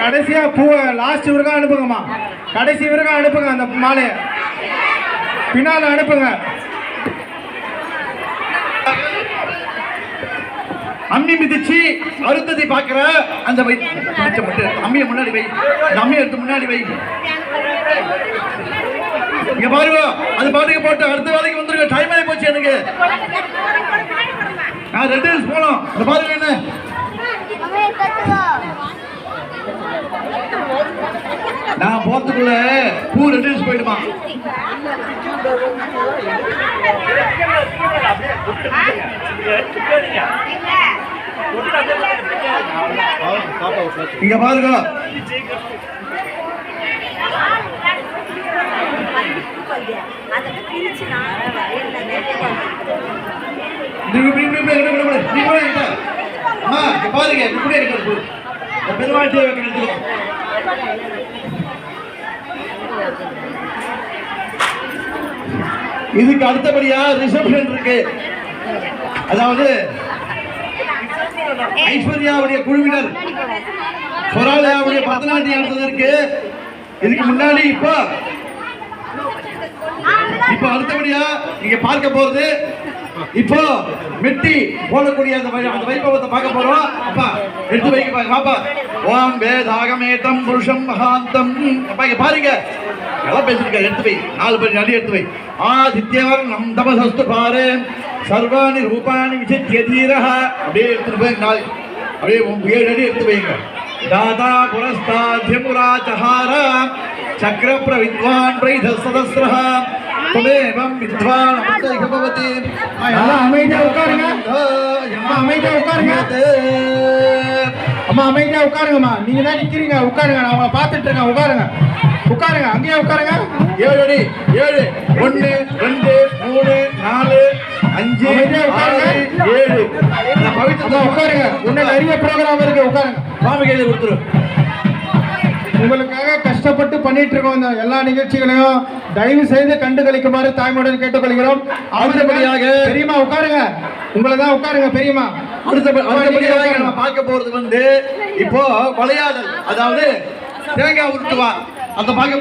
கடைசியா பூ லாஸ்ட் விருக்கா அனுப்புங்கம்மா. கடைசி விருக்கா அனுப்புங்க. அந்த மாலையை பின்னால அனுப்புங்க. அம்மி மிதிச்சு அறுத்ததை பாக்குற அந்த அம்மியை முன்னாடி வை. அம்மியை எடுத்து முன்னாடி வை. இங்க பாருங்க, அது பாட்டுக்கு போட்டு அடுத்த வேலைக்கு வந்துருங்க. டைம் ஆகி போச்சு எனக்கு. நான் 2 நிமிஷம் போனோம். இந்த பாருங்க என்ன நான் போறதுக்குள்ள பூ 2 நிமிஷம் போயிடுமா. இங்க பாருங்க, பாருங்க பெருமாள் இதுக்கு அடுத்தபடியா ரிசப்ஷன் இருக்கு. அதாவது ஐஸ்வர்யாவுடைய குழுவினர் சொராலயாவுடைய பரதநாட்டியம் நடந்ததற்கு இதுக்கு முன்னாடி இப்போ அடுத்தபடியா நீங்க பார்க்க போறது இப்போ மெட்டி போடக்கூடிய அந்த வைபவத்தை பார்க்க போறோம். அப்பா எடுத்து வைக்க பாப்பா. ஓம் வேதாகமேதம் புருஷம் மகாந்தம். அப்பா இங்க பாருங்க, எல்லாம் பேசிருக்க. எடுத்து வை. 4 பேர் நடி எடுத்து வை. ஆதித்யவர் நம் தபசஸ்து பாரு சர்வாணி ரூபாணி விசித்திய தீரஹ. அப்படியே எடுத்துட்டு போய் 4 அப்படியே 7 அடி எடுத்து வைங்க. தாதா புரஸ்தாத்யமுராச்சஹார சக்ர பிரவித்வான் பிரைத சதஸ்ரஹ துமேவம் வித்வான் அமதேக பவதி. எல்லாம் அமைதியா உட்காருங்க. அம்மா அமைதியா உட்காருங்க. அம்மா அமைதியா உட்காருங்கம்மா. நீங்க தான் நிக்கிறீங்க, உட்காருங்க. நான் உங்களை பார்த்துட்டு இருக்கேன். உட்காருங்க, உட்காருங்க. அங்கேயே உட்காருங்க. 7 அடி 7 1 2 3 4 5 6 7. பவித்ரா உட்காருங்க. இன்னும் நிறைய ப்ரோக்ராம் இருக்கு. உட்காருங்க. சுவாமி கையில கொடுத்துரு. உங்களுக்காக கஷ்டப்பட்டு பண்ணிட்டு இருக்கோம். இந்த எல்லா நிகழ்ச்சிகளையும் தயவு செய்து கண்டு கழிக்குமாறு தாய்மொழியில் கேட்டுக்கொள்கிறோம். அடுத்தபடியாக பெரியமா உட்காருங்க. உங்களை தான் உட்காருங்க பெரியமா. அடுத்தபடியாக நம்ம பார்க்க போறது இப்போ விளையாடல், அதாவது தேங்காய் உருட்டுவா. அந்த பார்க்க